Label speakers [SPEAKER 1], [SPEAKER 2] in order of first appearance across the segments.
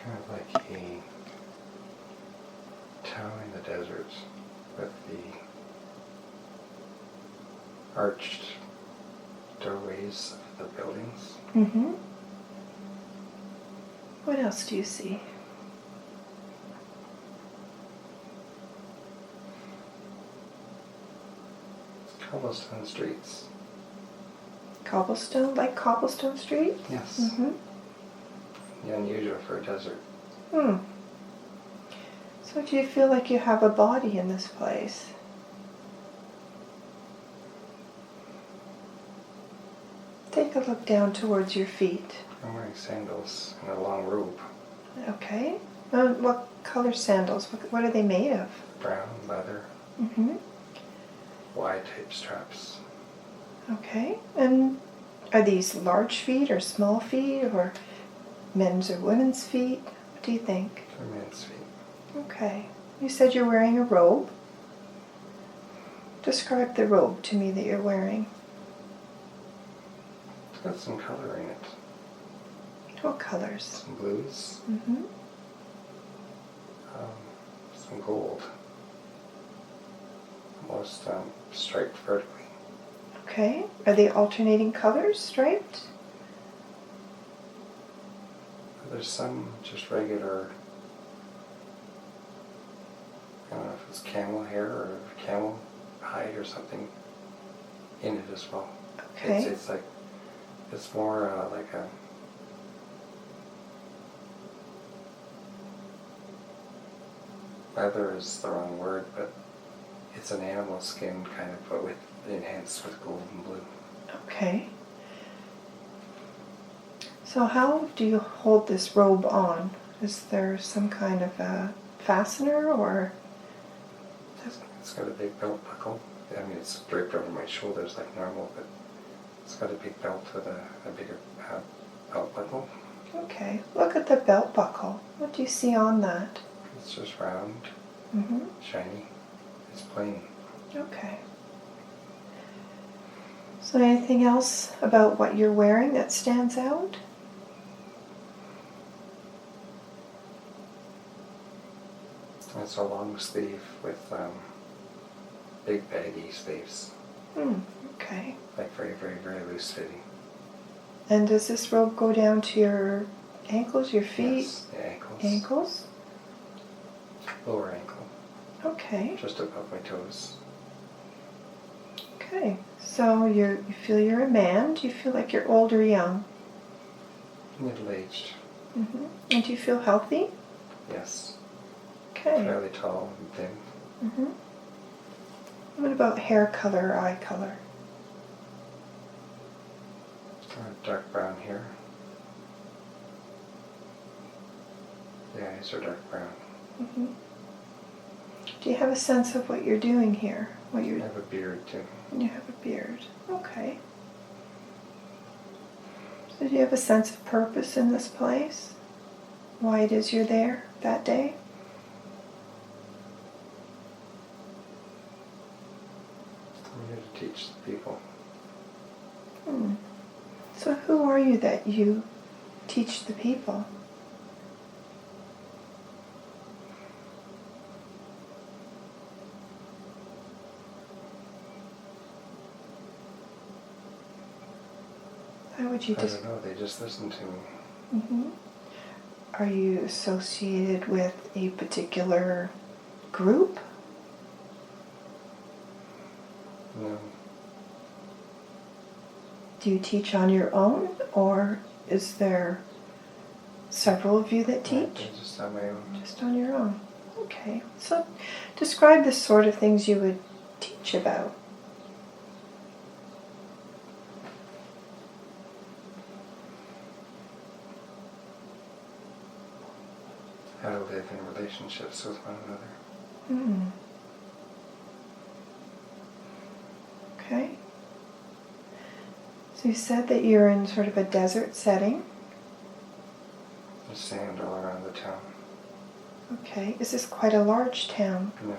[SPEAKER 1] Kind of like a town in the desert with the arched doorways of the buildings.
[SPEAKER 2] Mm-hmm. What else do you see?
[SPEAKER 1] Cobblestone streets.
[SPEAKER 2] Cobblestone, like cobblestone streets?
[SPEAKER 1] Yes.
[SPEAKER 2] Mm-hmm.
[SPEAKER 1] Unusual for a desert.
[SPEAKER 2] Hmm. So do you feel like you have a body in this place? Take a look down towards your feet.
[SPEAKER 1] I'm wearing sandals and a long robe.
[SPEAKER 2] Okay. What color sandals? What are they made of?
[SPEAKER 1] Brown leather,
[SPEAKER 2] Mm-hmm.
[SPEAKER 1] wide type straps.
[SPEAKER 2] Okay. And are these large feet or small feet or men's or women's feet? What do you think?
[SPEAKER 1] For men's feet.
[SPEAKER 2] Okay. You said you're wearing a robe. Describe the robe to me that you're wearing.
[SPEAKER 1] It's got some color in it.
[SPEAKER 2] What colors?
[SPEAKER 1] Some blues,
[SPEAKER 2] Mm-hmm.
[SPEAKER 1] some gold. Almost striped vertically.
[SPEAKER 2] Okay. Are they alternating colors, striped?
[SPEAKER 1] There's some just regular, I don't know if it's camel hair or camel hide or something in it as well.
[SPEAKER 2] Okay.
[SPEAKER 1] It's like, it's more like a, leather is the wrong word, but it's an animal skin kind of, but with enhanced with gold and blue.
[SPEAKER 2] Okay. So how do you hold this robe on? Is there some kind of a fastener or?
[SPEAKER 1] It's got a big belt buckle. I mean, it's draped over my shoulders like normal, but it's got a big belt with a bigger belt buckle.
[SPEAKER 2] Okay. Look at the belt buckle. What do you see on that?
[SPEAKER 1] It's just round,
[SPEAKER 2] Mm-hmm.
[SPEAKER 1] shiny. It's plain.
[SPEAKER 2] Okay. So anything else about what you're wearing that stands out?
[SPEAKER 1] It's a long sleeve with big baggy sleeves,
[SPEAKER 2] Okay.
[SPEAKER 1] like very, very, very loose fitting.
[SPEAKER 2] And does this robe go down to your ankles, your feet?
[SPEAKER 1] Yes, the ankles.
[SPEAKER 2] Ankles?
[SPEAKER 1] Lower ankle,
[SPEAKER 2] Okay.
[SPEAKER 1] just above my toes.
[SPEAKER 2] Okay. So you feel you're a man. Do you feel like you're old or young?
[SPEAKER 1] Middle-aged.
[SPEAKER 2] Mm-hmm. And do you feel healthy?
[SPEAKER 1] Yes.
[SPEAKER 2] Okay.
[SPEAKER 1] Fairly tall and thin.
[SPEAKER 2] Mm-hmm. What about hair color or eye color?
[SPEAKER 1] Dark brown hair. The eyes are dark brown.
[SPEAKER 2] Mm-hmm. Do you have a sense of what you're doing here? What
[SPEAKER 1] I
[SPEAKER 2] you're?
[SPEAKER 1] have a beard too.
[SPEAKER 2] You have a beard. Okay. So do you have a sense of purpose in this place? Why it is you're there that day?
[SPEAKER 1] I'm here to teach the people.
[SPEAKER 2] So who are you that you teach the people? How would you
[SPEAKER 1] I don't know, they just listen to me.
[SPEAKER 2] Mm-hmm. Are you associated with a particular group?
[SPEAKER 1] No.
[SPEAKER 2] Do you teach on your own, or is there several of you that teach?
[SPEAKER 1] I just on my own.
[SPEAKER 2] Just on your own. Okay. So describe the sort of things you would teach about.
[SPEAKER 1] How to live in relationships with one another.
[SPEAKER 2] Okay. So you said that you're in sort of a desert setting.
[SPEAKER 1] There's sand all around the town.
[SPEAKER 2] Okay. Is this quite a large town?
[SPEAKER 1] No.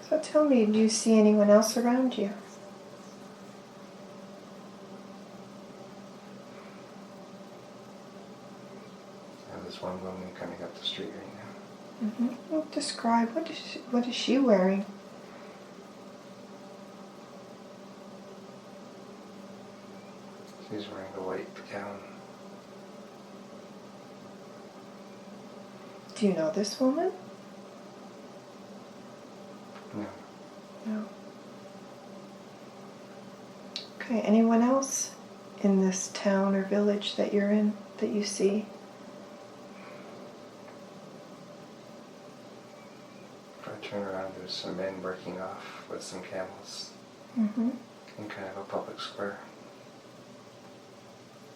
[SPEAKER 2] So tell me, do you see anyone else around you?
[SPEAKER 1] I there's one woman coming up the street right now.
[SPEAKER 2] Well, describe, what is she wearing?
[SPEAKER 1] She's wearing a white gown.
[SPEAKER 2] Do you know this woman?
[SPEAKER 1] No.
[SPEAKER 2] No. Okay, anyone else in this town or village that you're in that you see?
[SPEAKER 1] If I turn around, there's some men working off with some camels
[SPEAKER 2] Mm-hmm.
[SPEAKER 1] in kind of a public square.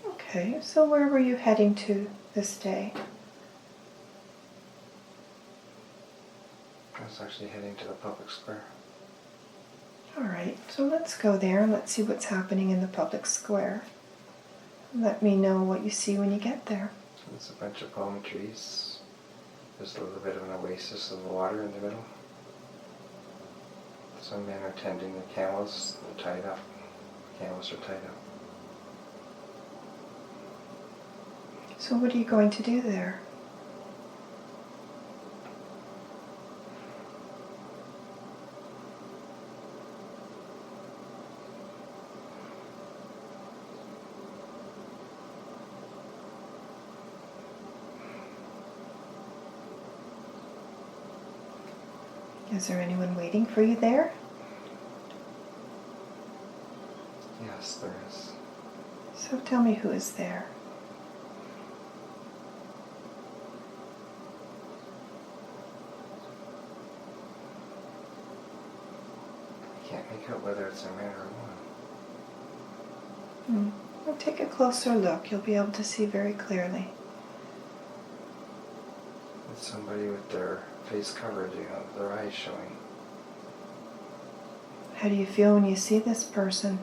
[SPEAKER 2] Okay, so where were you heading to this day?
[SPEAKER 1] I was actually heading to the public square.
[SPEAKER 2] All right, so let's go there and let's see what's happening in the public square. Let me know what you see when you get there.
[SPEAKER 1] There's a bunch of palm trees. There's a little bit of an oasis of water in the middle. Some men are tending the camels. They're tied up. The camels are tied up.
[SPEAKER 2] So what are you going to do there? Is there anyone waiting for you there?
[SPEAKER 1] Yes, there is.
[SPEAKER 2] So tell me who is there.
[SPEAKER 1] I can't make out whether it's a man or a woman.
[SPEAKER 2] Well, take a closer look. You'll be able to see very clearly.
[SPEAKER 1] It's somebody with their face covered, their eyes showing.
[SPEAKER 2] How do you feel when you see this person?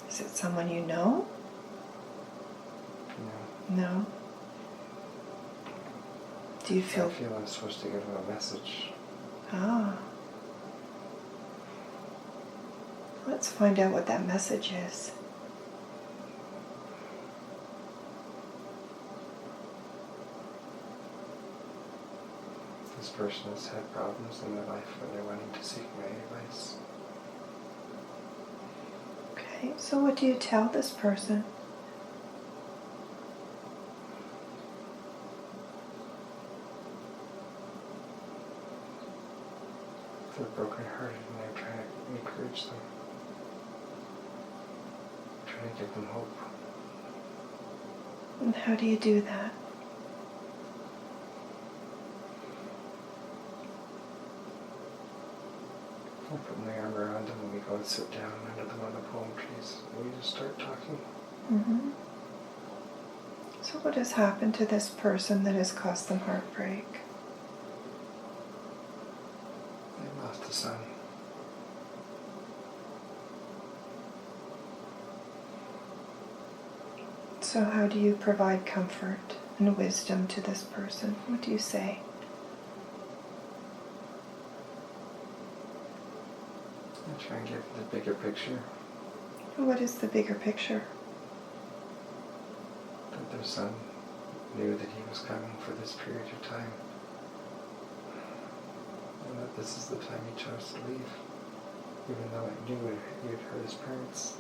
[SPEAKER 2] Is it someone you know?
[SPEAKER 1] No.
[SPEAKER 2] No. Do you
[SPEAKER 1] I
[SPEAKER 2] feel...
[SPEAKER 1] feel I'm supposed to give them a message.
[SPEAKER 2] Ah. Let's find out what that message is.
[SPEAKER 1] This person has had problems in their life and they're wanting to seek my advice.
[SPEAKER 2] Okay, so what do you tell this person?
[SPEAKER 1] They're brokenhearted and I'm trying to encourage them. Trying to give them hope.
[SPEAKER 2] And how do you do that?
[SPEAKER 1] I put my arm around them and we go and sit down under one of the palm trees and we just start talking.
[SPEAKER 2] Mm-hmm. So what has happened to this person that has caused them heartbreak?
[SPEAKER 1] They lost a son.
[SPEAKER 2] So how do you provide comfort and wisdom to this person? What do you say?
[SPEAKER 1] I try and give the bigger picture.
[SPEAKER 2] What is the bigger picture?
[SPEAKER 1] That their son knew that he was coming for this period of time. And that this is the time he chose to leave. Even though I knew he had hurt his parents.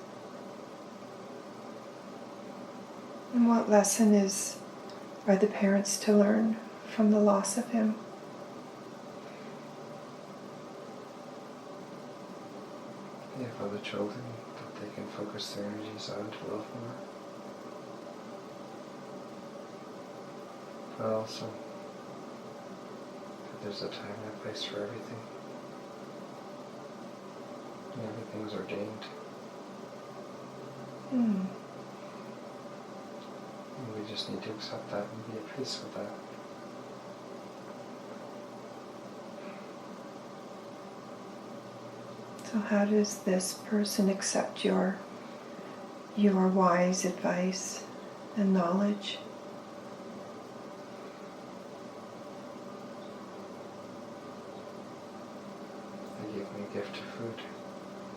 [SPEAKER 2] And what lesson are the parents to learn from the loss of him?
[SPEAKER 1] They have other children that they can focus their energies on to love more. But also, that there's a time and a place for everything. And everything's ordained. And we just need to accept that and be at peace with that.
[SPEAKER 2] So how does this person accept your wise advice and knowledge?
[SPEAKER 1] I gave me a gift of food.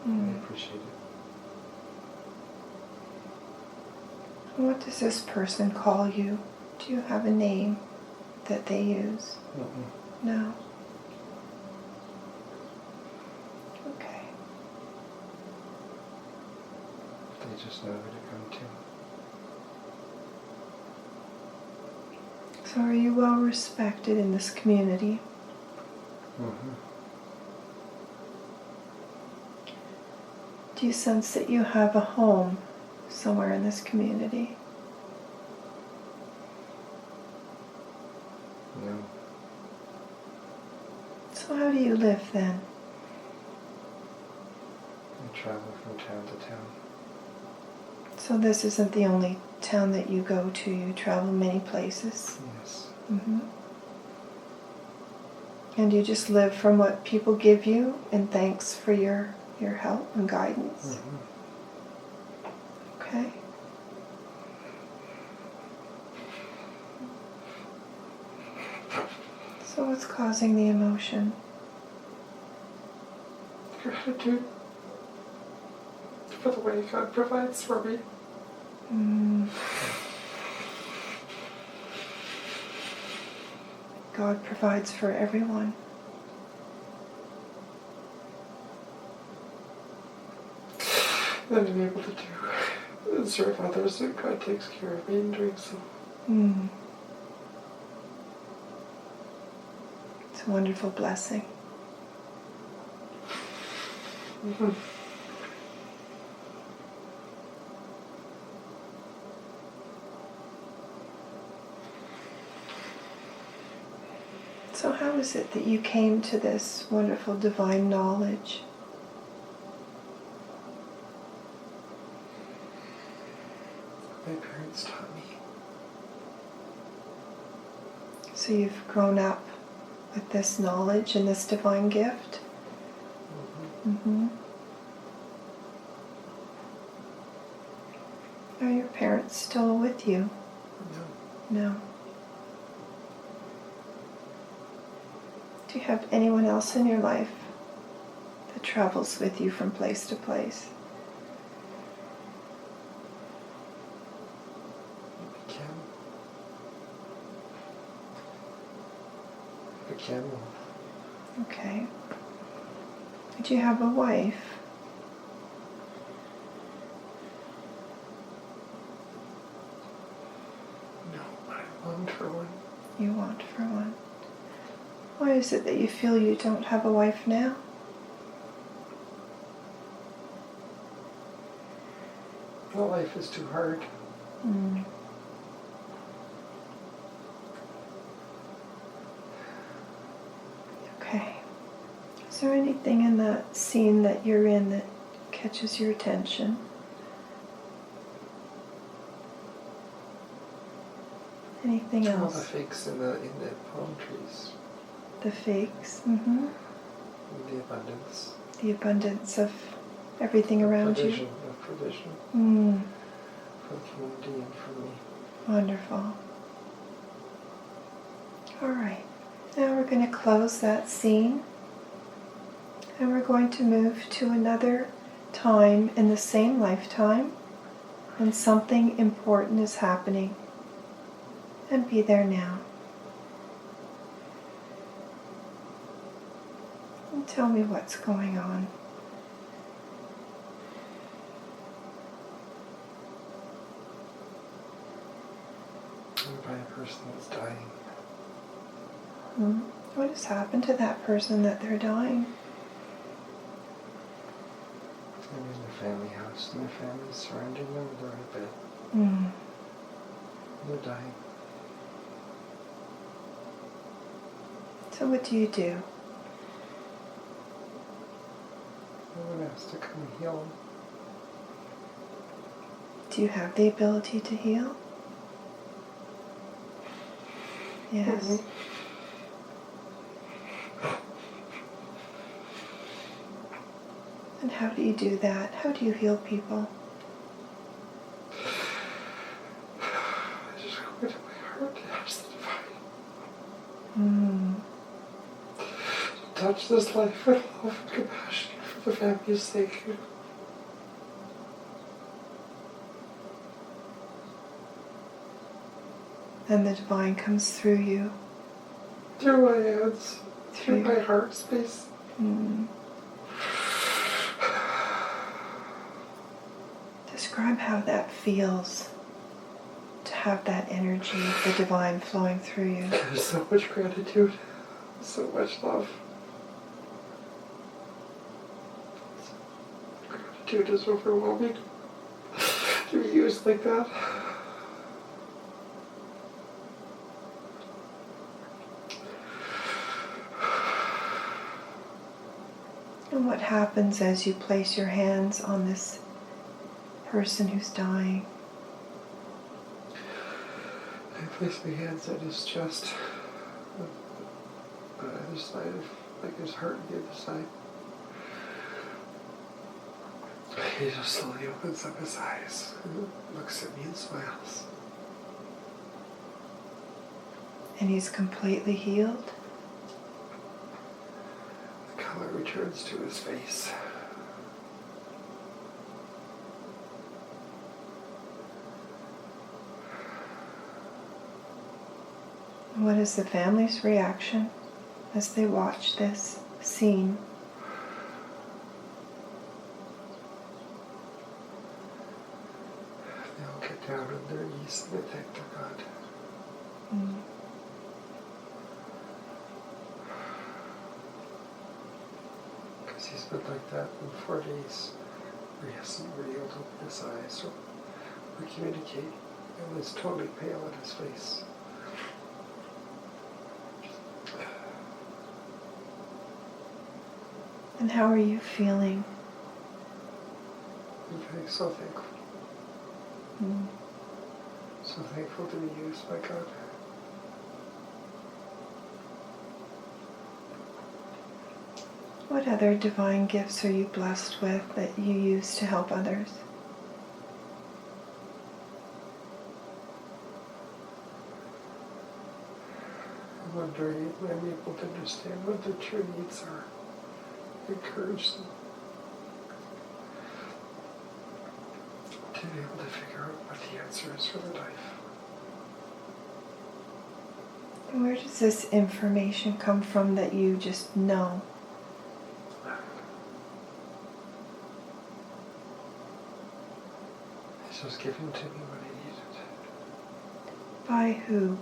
[SPEAKER 2] Mm.
[SPEAKER 1] I appreciate it.
[SPEAKER 2] What does this person call you? Do you have a name that they use?
[SPEAKER 1] Mm-mm.
[SPEAKER 2] No. Okay.
[SPEAKER 1] They just know who to come to.
[SPEAKER 2] So are you well respected in this community?
[SPEAKER 1] Mm-hmm.
[SPEAKER 2] Do you sense that you have a home somewhere in this community?
[SPEAKER 1] No.
[SPEAKER 2] So how do you live then?
[SPEAKER 1] I travel from town to town.
[SPEAKER 2] So this isn't the only town that you go to. You travel many places.
[SPEAKER 1] Yes.
[SPEAKER 2] Mm-hmm. And you just live from what people give you, and thanks for your help and guidance.
[SPEAKER 1] Mm-hmm.
[SPEAKER 2] Okay. So what's causing the emotion?
[SPEAKER 1] Gratitude for the way God provides for me.
[SPEAKER 2] Mm. God provides for everyone.
[SPEAKER 1] And I'm able to do and serve others, and God takes care of me in doing so.
[SPEAKER 2] Mm. It's a wonderful blessing.
[SPEAKER 1] Mm-hmm.
[SPEAKER 2] So how is it that you came to this wonderful divine knowledge?
[SPEAKER 1] My parents taught me.
[SPEAKER 2] So you've grown up with this knowledge and this divine gift?
[SPEAKER 1] Mm-hmm.
[SPEAKER 2] Mm-hmm. Are your parents still with you?
[SPEAKER 1] No.
[SPEAKER 2] No. Do you have anyone else in your life that travels with you from place to place?
[SPEAKER 1] The camel.
[SPEAKER 2] Okay. Do you have a wife?
[SPEAKER 1] No, but I longed for one.
[SPEAKER 2] You want for one. Why is it that you feel you don't have a wife now?
[SPEAKER 1] Well, life is too hard.
[SPEAKER 2] Mm. Okay. Is there anything in that scene that you're in that catches your attention? Anything
[SPEAKER 1] All
[SPEAKER 2] else?
[SPEAKER 1] the figs in the palm trees.
[SPEAKER 2] The figs. Mm-hmm.
[SPEAKER 1] And the abundance.
[SPEAKER 2] The abundance of everything around
[SPEAKER 1] provision,
[SPEAKER 2] you.
[SPEAKER 1] Of provision.
[SPEAKER 2] Mm.
[SPEAKER 1] For the community and for me.
[SPEAKER 2] Wonderful. All right. Now we're going to close that scene. And we're going to move to another time in the same lifetime when something important is happening. And be there now. And tell me what's going on.
[SPEAKER 1] And by a person that's dying.
[SPEAKER 2] What has happened to that person that they're dying?
[SPEAKER 1] I'm in their family house and their family's surrounding them. They're in bed.
[SPEAKER 2] Mm.
[SPEAKER 1] They're dying.
[SPEAKER 2] So what do you do?
[SPEAKER 1] No one has to come heal them.
[SPEAKER 2] Do you have the ability to heal? Yes.
[SPEAKER 1] Mm-hmm.
[SPEAKER 2] And how do you do that? How do you heal people?
[SPEAKER 1] I just go into my heart and ask the divine
[SPEAKER 2] Mm.
[SPEAKER 1] to touch this life with love and compassion for the family's sake.
[SPEAKER 2] And the divine comes through you.
[SPEAKER 1] Through my hands, through my heart space.
[SPEAKER 2] Describe how that feels to have that energy of the divine flowing through you.
[SPEAKER 1] There's so much gratitude, so much love. Gratitude is overwhelming to be used like that.
[SPEAKER 2] And what happens as you place your hands on this person who's dying?
[SPEAKER 1] I place my hands on his chest, on either side of, like his heart on the other side. He just slowly opens up his eyes and looks at me and smiles.
[SPEAKER 2] And he's completely healed?
[SPEAKER 1] The color returns to his face.
[SPEAKER 2] What is the family's reaction as they watch this scene?
[SPEAKER 1] They all get down on their knees and they thank their God. Because he's been like that in 4 days, where he hasn't really able to open his eyes or communicate, and it's totally pale on his face.
[SPEAKER 2] And how are you feeling?
[SPEAKER 1] I'm feeling so thankful. So thankful to be used by God.
[SPEAKER 2] What other divine gifts are you blessed with that you use to help others?
[SPEAKER 1] I'm wondering if I'm able to understand what their true needs are. Encourage them to be able to figure out what the answer is for their life.
[SPEAKER 2] And where does this information come from that you just know?
[SPEAKER 1] It's just given to me when I need it.
[SPEAKER 2] By who?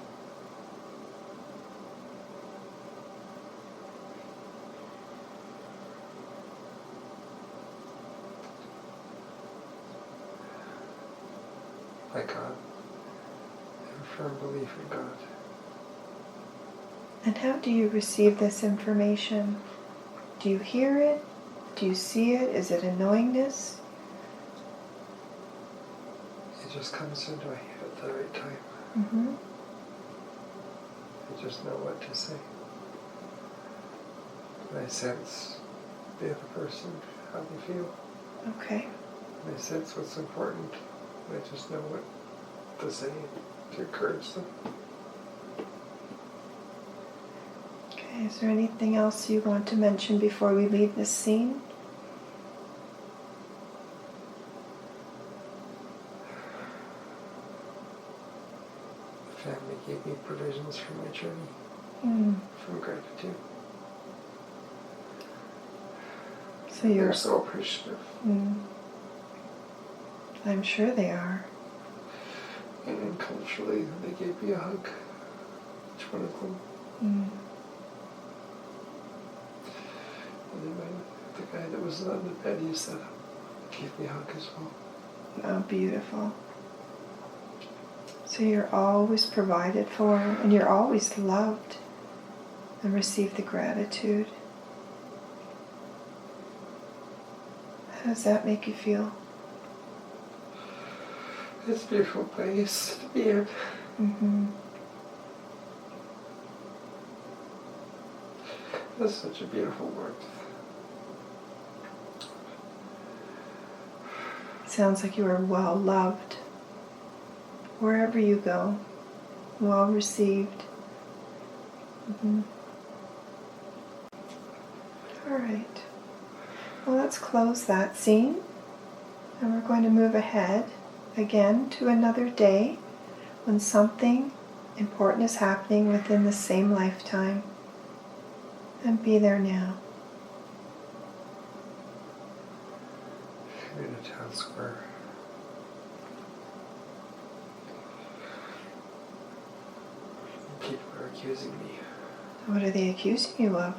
[SPEAKER 1] By God. I have a firm belief in God.
[SPEAKER 2] And how do you receive this information? Do you hear it? Do you see it? Is it a knowingness?
[SPEAKER 1] It just comes into my head at the right time. I just know what to say. And I sense the other person, how they feel.
[SPEAKER 2] Okay.
[SPEAKER 1] And I sense what's important. And I just know what to say to encourage them.
[SPEAKER 2] Okay, is there anything else you want to mention before we leave this scene?
[SPEAKER 1] The family gave me provisions for my journey from gratitude.
[SPEAKER 2] So you're
[SPEAKER 1] They're so appreciative.
[SPEAKER 2] I'm sure they are.
[SPEAKER 1] And then culturally, they gave me a hug. Each one of them. And then the guy that was on the bed, he said, gave me a hug as well.
[SPEAKER 2] Oh, beautiful. So you're always provided for, and you're always loved, and receive the gratitude. How does that make you feel?
[SPEAKER 1] It's a beautiful place to be in. That's such a beautiful word.
[SPEAKER 2] Sounds like you are well loved. Wherever you go, well received. All right. Well, let's close that scene. And we're going to move ahead again to another day when something important is happening within the same lifetime. And be there now.
[SPEAKER 1] In a town square. People are accusing me.
[SPEAKER 2] What are they accusing you of?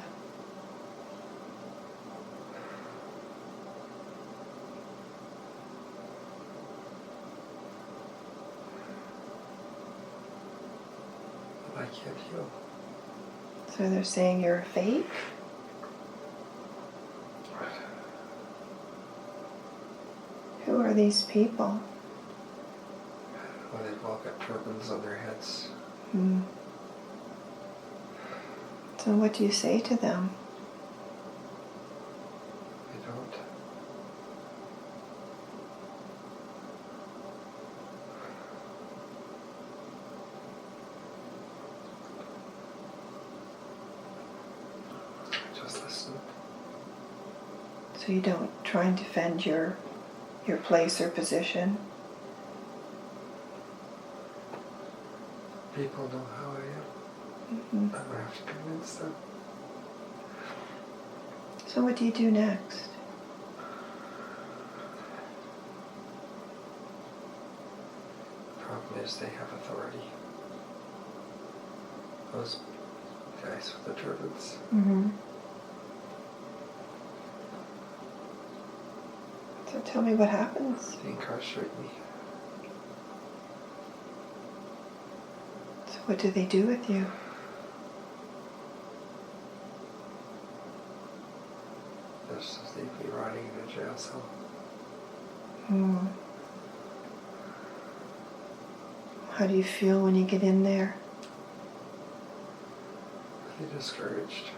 [SPEAKER 1] I can't heal.
[SPEAKER 2] So they're saying you're a fake? Who are these people?
[SPEAKER 1] Well, they've all got turbans on their heads.
[SPEAKER 2] Hmm. So what do you say to them?
[SPEAKER 1] I don't. I just listen.
[SPEAKER 2] So you don't try and defend your place or position?
[SPEAKER 1] People know how I am.
[SPEAKER 2] Mm-hmm.
[SPEAKER 1] I'm going to have to convince them.
[SPEAKER 2] So what do you do next?
[SPEAKER 1] The problem is they have authority. Those guys with the turbans.
[SPEAKER 2] Mm-hmm. So tell me what happens.
[SPEAKER 1] They incarcerate me.
[SPEAKER 2] So what do they do with you?
[SPEAKER 1] They'll just leave me rotting in a jail cell.
[SPEAKER 2] Hmm. How do you feel when you get in there?
[SPEAKER 1] Really discouraged.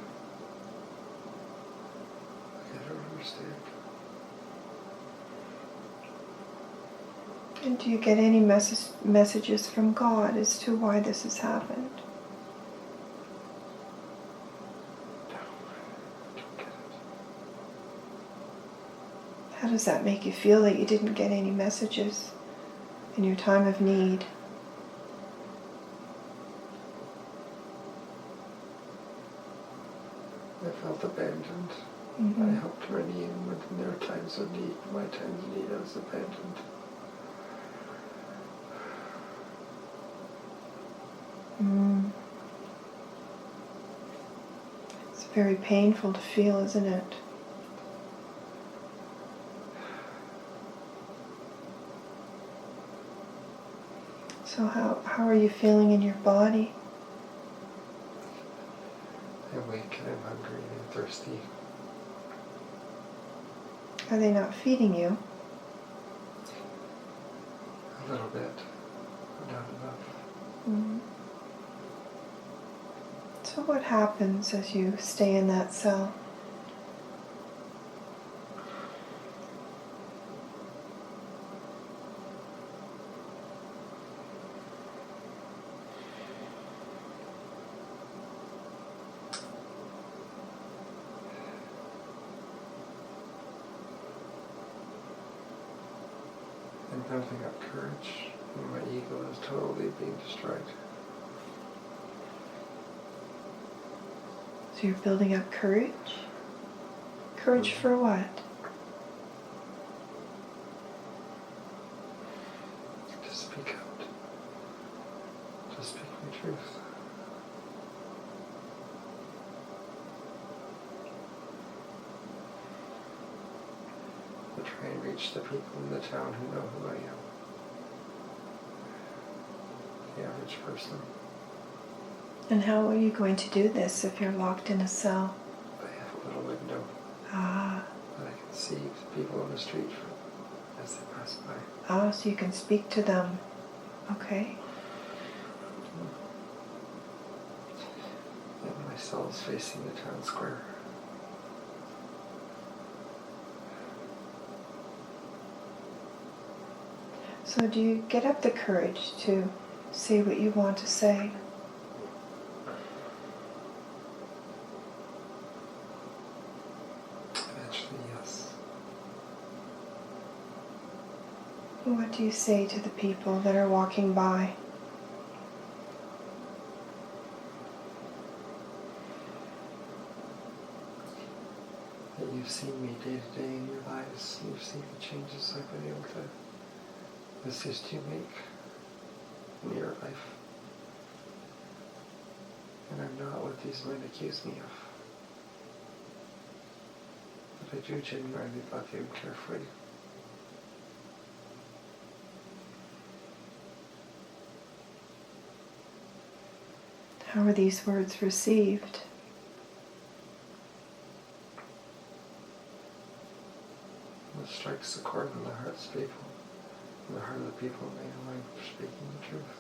[SPEAKER 1] I don't understand.
[SPEAKER 2] And do you get any messages from God as to why this has happened?
[SPEAKER 1] No, I don't get it.
[SPEAKER 2] How does that make you feel that you didn't get any messages in your time of need?
[SPEAKER 1] I felt abandoned.
[SPEAKER 2] Mm-hmm.
[SPEAKER 1] I helped many, and within their times of need, my times of need, I was abandoned.
[SPEAKER 2] Mm. It's very painful to feel, isn't it? So how are you feeling in your body?
[SPEAKER 1] I'm weak and I'm hungry and thirsty.
[SPEAKER 2] Are they not feeding you?
[SPEAKER 1] A little bit, but not enough.
[SPEAKER 2] Mm. So what happens as you stay in that cell?
[SPEAKER 1] I'm building up courage, and my ego is totally being destroyed.
[SPEAKER 2] So you're building up courage? Courage for what?
[SPEAKER 1] To speak out. To speak my truth. To try and reach the people in the town who know who I am. The average person.
[SPEAKER 2] And how are you going to do this if you're locked in a cell?
[SPEAKER 1] I have a little window
[SPEAKER 2] Ah,
[SPEAKER 1] that I can see people on the street from as they pass by.
[SPEAKER 2] so you can speak to them. Okay.
[SPEAKER 1] And my cell is facing the town square.
[SPEAKER 2] So do you get up the courage to say what you want to say? What do you say to the people that are walking by?
[SPEAKER 1] That you've seen me day to day in your lives. You've seen the changes I've been able to assist you make in your life. And I'm not what these men accuse me of. But I do genuinely love you and care for you.
[SPEAKER 2] How are these words received?
[SPEAKER 1] It strikes the chord in the hearts of people, in the heart of the people, and they know I'm speaking the truth.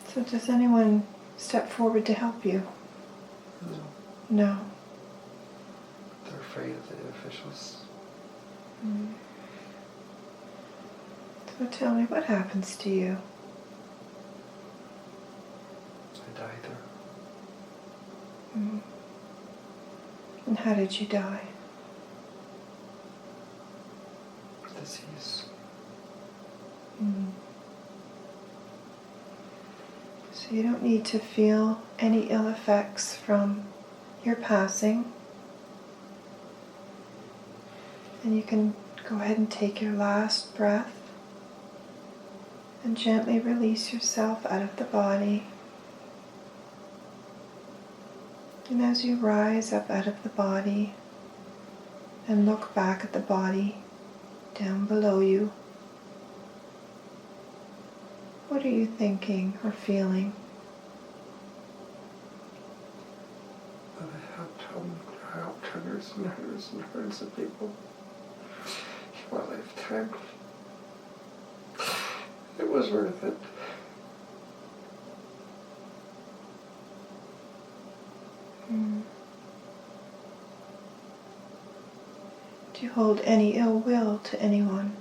[SPEAKER 2] So does anyone step forward to help you?
[SPEAKER 1] No.
[SPEAKER 2] No.
[SPEAKER 1] They're afraid of the officials.
[SPEAKER 2] Mm. So tell me, what happens to you?
[SPEAKER 1] I died there.
[SPEAKER 2] Mm. And how did you die?
[SPEAKER 1] Disease.
[SPEAKER 2] Mm. So you don't need to feel any ill effects from your passing. And you can go ahead and take your last breath and gently release yourself out of the body. And as you rise up out of the body and look back at the body down below you, what are you thinking or feeling?
[SPEAKER 1] That I helped hundreds and hundreds and hundreds of people in my lifetime. It was worth it.
[SPEAKER 2] Mm. Do you hold any ill will to anyone?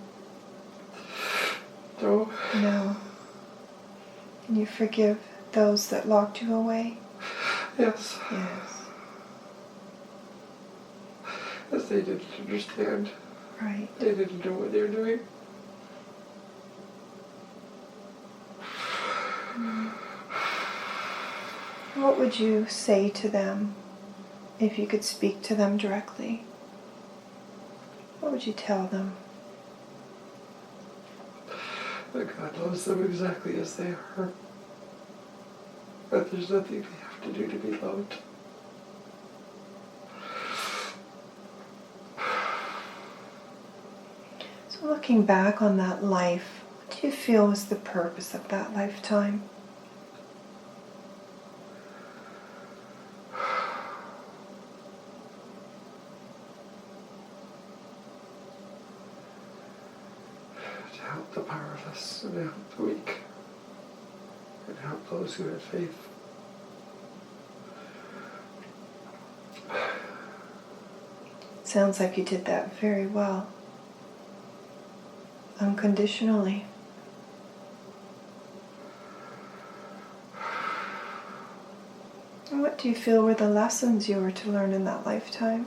[SPEAKER 1] No.
[SPEAKER 2] No. Can you forgive those that locked you away?
[SPEAKER 1] Yes.
[SPEAKER 2] Yes.
[SPEAKER 1] As they didn't understand.
[SPEAKER 2] Right.
[SPEAKER 1] They didn't know what they were doing.
[SPEAKER 2] Mm. What would you say to them if you could speak to them directly? What would you tell them?
[SPEAKER 1] That God loves them exactly as they are. But there's nothing they have to do to be loved.
[SPEAKER 2] So looking back on that life, what do you feel was the purpose of that lifetime?
[SPEAKER 1] To help the powerless and to help the weak. And help those who have faith.
[SPEAKER 2] Sounds like you did that very well. Unconditionally. And what do you feel were the lessons you were to learn in that lifetime?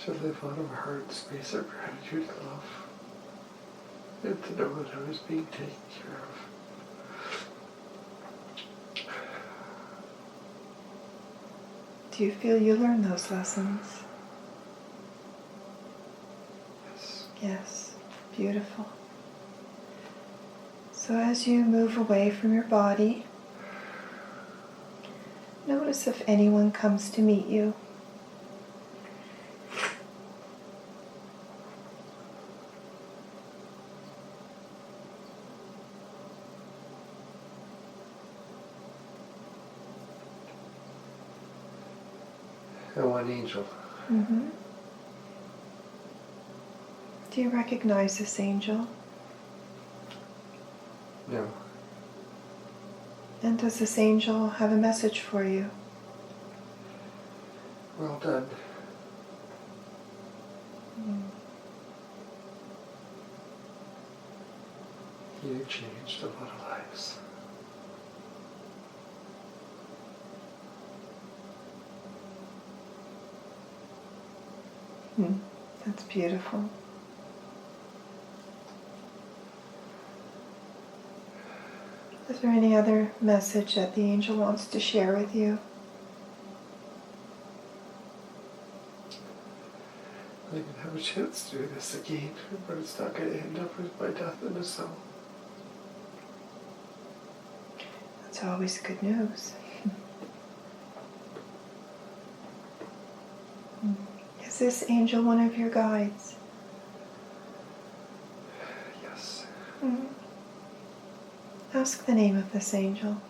[SPEAKER 1] To live out of a heart space of gratitude and love. And to know that I was being taken care of.
[SPEAKER 2] Do you feel you learned those lessons?
[SPEAKER 1] Yes.
[SPEAKER 2] Yes. Beautiful. So as you move away from your body, notice if anyone comes to meet you.
[SPEAKER 1] And one angel.
[SPEAKER 2] Mm-hmm. Do you recognize this angel?
[SPEAKER 1] No.
[SPEAKER 2] And does this angel have a message for you?
[SPEAKER 1] Well done.
[SPEAKER 2] Mm.
[SPEAKER 1] You changed a lot of lives.
[SPEAKER 2] That's beautiful. Is there any other message that the angel wants to share with you?
[SPEAKER 1] I can have a chance to do this again, but it's not going to end up with my death in a cell.
[SPEAKER 2] That's always good news. Is this angel one of your guides?
[SPEAKER 1] Yes.
[SPEAKER 2] Ask the name of this angel.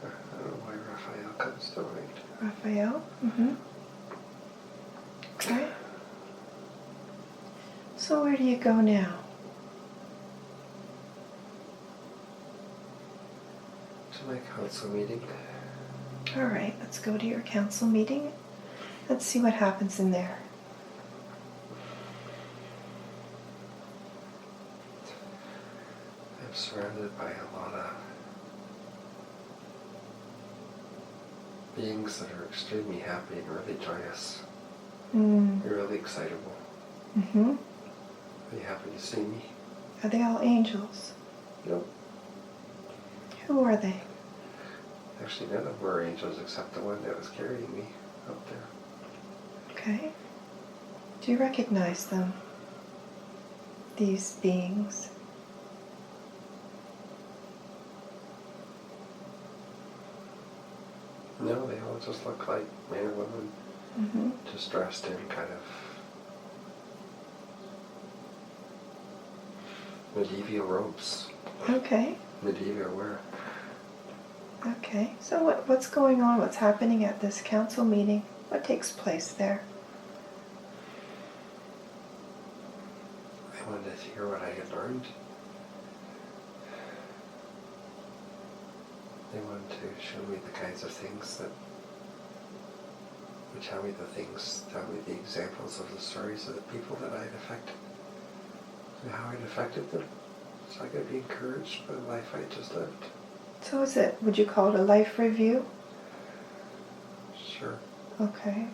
[SPEAKER 1] I don't know why Raphael comes to mind.
[SPEAKER 2] Raphael? Okay. So where do you go now?
[SPEAKER 1] To my council meeting.
[SPEAKER 2] All right, let's go to your council meeting. Let's see what happens in there.
[SPEAKER 1] I'm surrounded by a lot of beings that are extremely happy and really joyous. They're really excitable. Are you happy to see me?
[SPEAKER 2] Are they all angels?
[SPEAKER 1] Nope.
[SPEAKER 2] Who are they?
[SPEAKER 1] Actually, none of them were angels except the one that was carrying me up there.
[SPEAKER 2] Okay. Do you recognize them? These beings?
[SPEAKER 1] No, they all just look like men and women, just dressed in kind of medieval robes.
[SPEAKER 2] Okay.
[SPEAKER 1] Medieval wear.
[SPEAKER 2] Okay. So what's going on? What's happening at this council meeting? What takes place there?
[SPEAKER 1] I wanted to hear what I had learned. They wanted to show me the kinds of things that would tell me the examples of the stories of the people that I had affected and how I'd affected them, so I could be encouraged by the life I had just lived.
[SPEAKER 2] So would you call it a life review?
[SPEAKER 1] Sure.
[SPEAKER 2] Okay.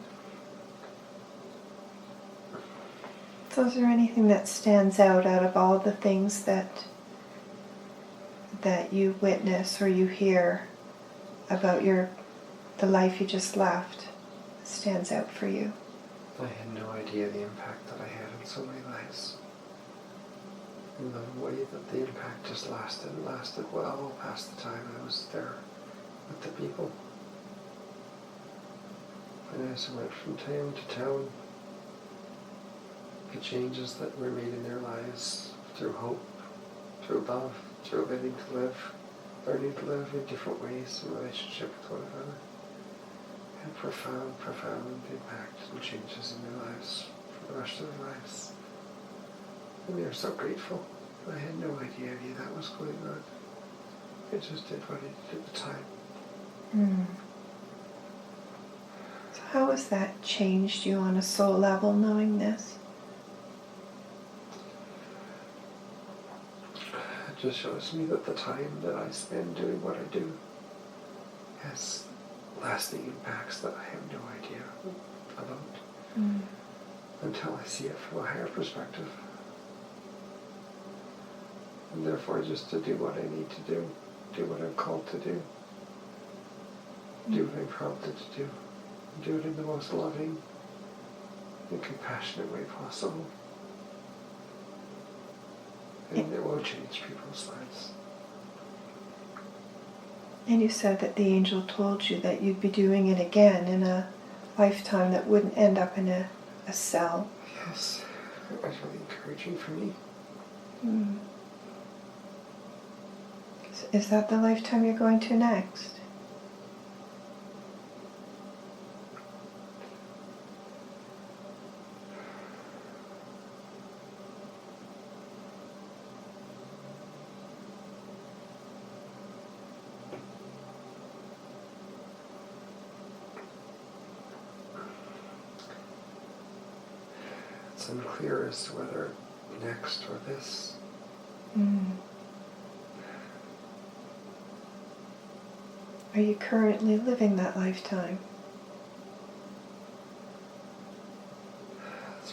[SPEAKER 2] So is there anything that stands out of all the things that you witness or you hear about the life you just left that stands out for you?
[SPEAKER 1] I had no idea the impact that I had on so many lives. And the way that the impact just lasted well past the time I was there with the people. And as I went from town to town, the changes that were made in their lives through hope, through love, through living to live, learning to live in different ways in relationship with one another, had profound, profound impact and changes in their lives for the rest of their lives. And they were so grateful. I had no idea any of that was going on. I just did what I did at the time.
[SPEAKER 2] So how has that changed you on a soul level, knowing this?
[SPEAKER 1] It just shows me that the time that I spend doing what I do has lasting impacts that I have no idea about until I see it from a higher perspective. And therefore just to do what I need to do what I'm called to do what I'm prompted to do it in the most loving and compassionate way possible. And it will change people's lives.
[SPEAKER 2] And you said that the angel told you that you'd be doing it again in a lifetime that wouldn't end up in a cell.
[SPEAKER 1] Yes, it was really encouraging for me.
[SPEAKER 2] Is that the lifetime you're going to next?
[SPEAKER 1] It's unclear as to whether next or this.
[SPEAKER 2] Are you currently living that lifetime?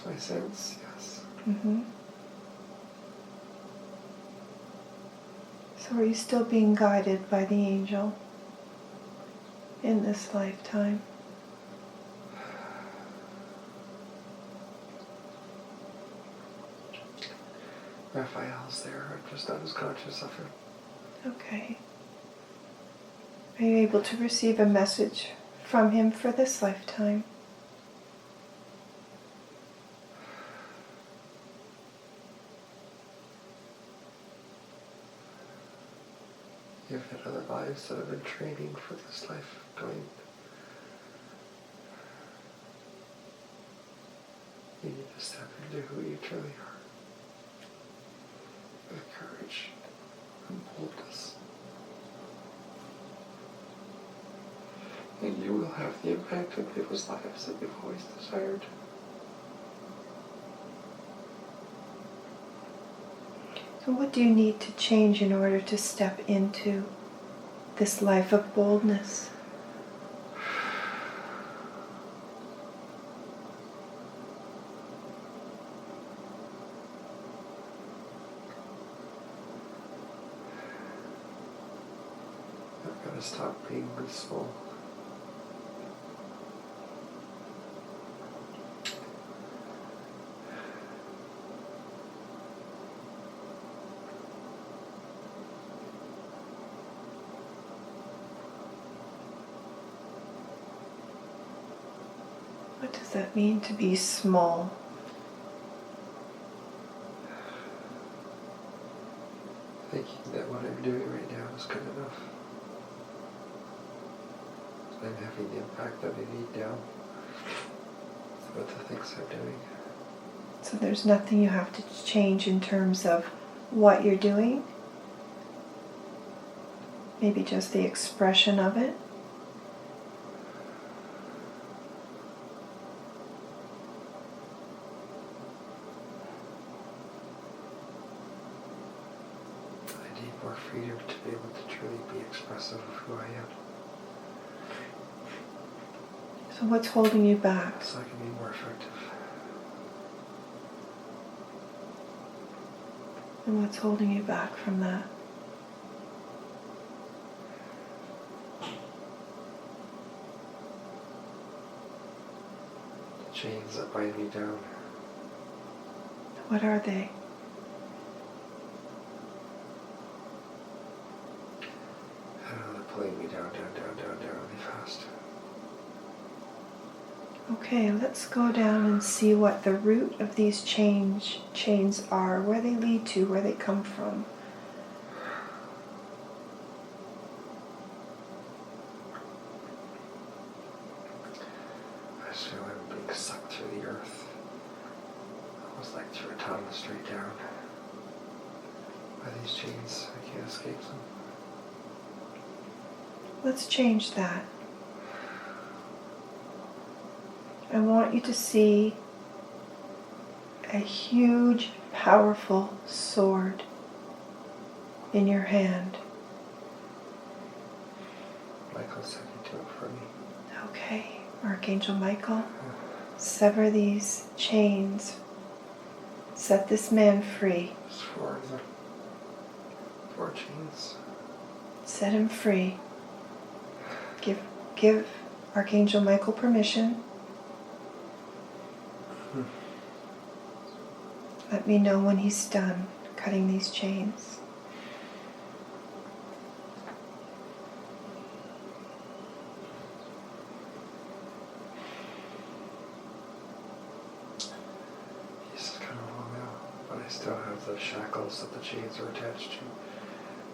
[SPEAKER 1] That's my sense, yes.
[SPEAKER 2] Mm-hmm. So are you still being guided by the angel in this lifetime?
[SPEAKER 1] Raphael's there, I'm just not as conscious of him.
[SPEAKER 2] Okay. Are you able to receive a message from him for this lifetime?
[SPEAKER 1] You've had other lives that have been training for this life going. You need to step into who you truly are. With courage and boldness. And you will have the impact on people's lives that you've always desired.
[SPEAKER 2] So what do you need to change in order to step into this life of boldness?
[SPEAKER 1] I've got to stop being wistful.
[SPEAKER 2] What does that mean to be small?
[SPEAKER 1] Thinking that what I'm doing right now is good enough. I'm having the impact that I need now with the things I'm doing.
[SPEAKER 2] So there's nothing you have to change in terms of what you're doing? Maybe just the expression of it?
[SPEAKER 1] I need more freedom to be able to truly be expressive of who I am.
[SPEAKER 2] So what's holding you back?
[SPEAKER 1] So I can be more effective.
[SPEAKER 2] And what's holding you back from that?
[SPEAKER 1] The chains that bind me down.
[SPEAKER 2] What are they?
[SPEAKER 1] I don't know, they're pulling me down really fast.
[SPEAKER 2] Okay, let's go down and see what the root of these chains are, where they lead to, where they come from.
[SPEAKER 1] I just feel I'm being sucked through the earth. Almost like through a tunnel straight down. By these chains, I can't escape them.
[SPEAKER 2] Let's change that. I want you to see a huge, powerful sword in your hand.
[SPEAKER 1] Michael said he took it for me.
[SPEAKER 2] Okay, Archangel Michael, sever these chains. Set this man free.
[SPEAKER 1] It's four chains.
[SPEAKER 2] Set him free. Give Archangel Michael permission. Let me know when he's done cutting these chains.
[SPEAKER 1] He's kind of long now, but I still have the shackles that the chains are attached to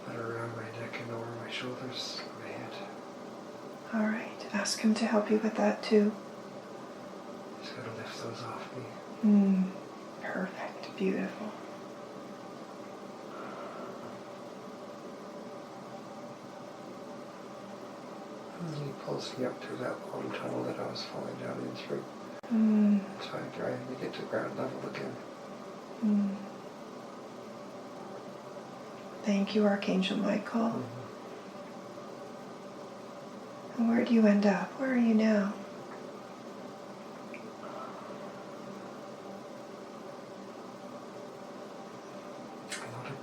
[SPEAKER 1] that are around my neck and over my shoulders and my head.
[SPEAKER 2] All right, ask him to help you with that too.
[SPEAKER 1] He's going to lift those off me.
[SPEAKER 2] Perfect, beautiful.
[SPEAKER 1] And he pulls me up through that long tunnel that I was falling down in through. So I'm trying to get to ground level again.
[SPEAKER 2] Thank you, Archangel Michael. And where do you end up? Where are you now?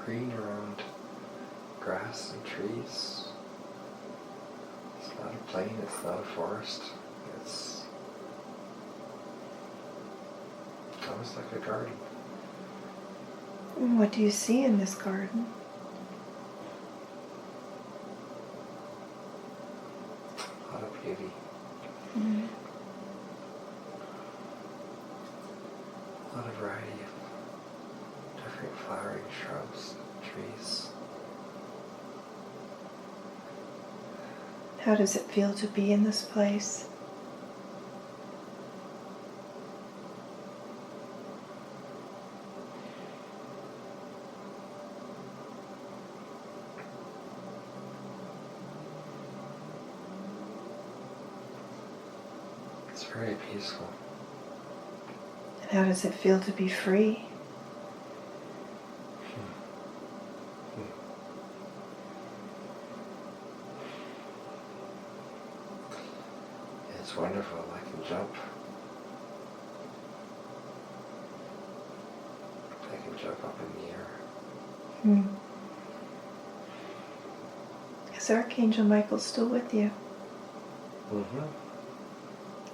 [SPEAKER 1] green around grass and trees. It's not a plain, it's not a forest. It's almost like a garden.
[SPEAKER 2] And what do you see in this garden?
[SPEAKER 1] A lot of beauty.
[SPEAKER 2] Mm.
[SPEAKER 1] A lot of variety of different flowering shrubs, trees.
[SPEAKER 2] How does it feel to be in this place?
[SPEAKER 1] It's very peaceful.
[SPEAKER 2] And how does it feel to be free?
[SPEAKER 1] It's wonderful. I can jump. I can jump up in the air.
[SPEAKER 2] Mm. Is Archangel Michael still with you?
[SPEAKER 1] Mm-hmm.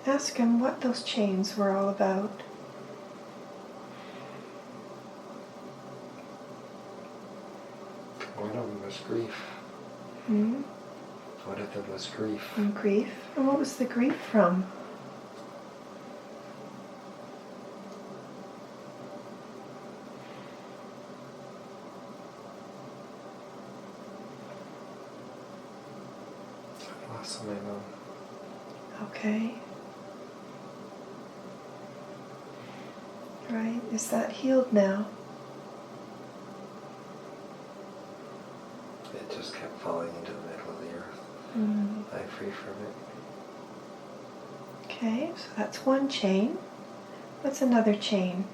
[SPEAKER 2] Ask him what those chains were all about.
[SPEAKER 1] One of them was grief.
[SPEAKER 2] Mm.
[SPEAKER 1] One of them was grief.
[SPEAKER 2] And grief? And what was the grief from?
[SPEAKER 1] I lost my mom.
[SPEAKER 2] Okay. Right. Is that healed now?
[SPEAKER 1] It just kept falling into the middle of the earth.
[SPEAKER 2] Mm.
[SPEAKER 1] I'm free from it.
[SPEAKER 2] Okay, so that's one chain. What's another chain?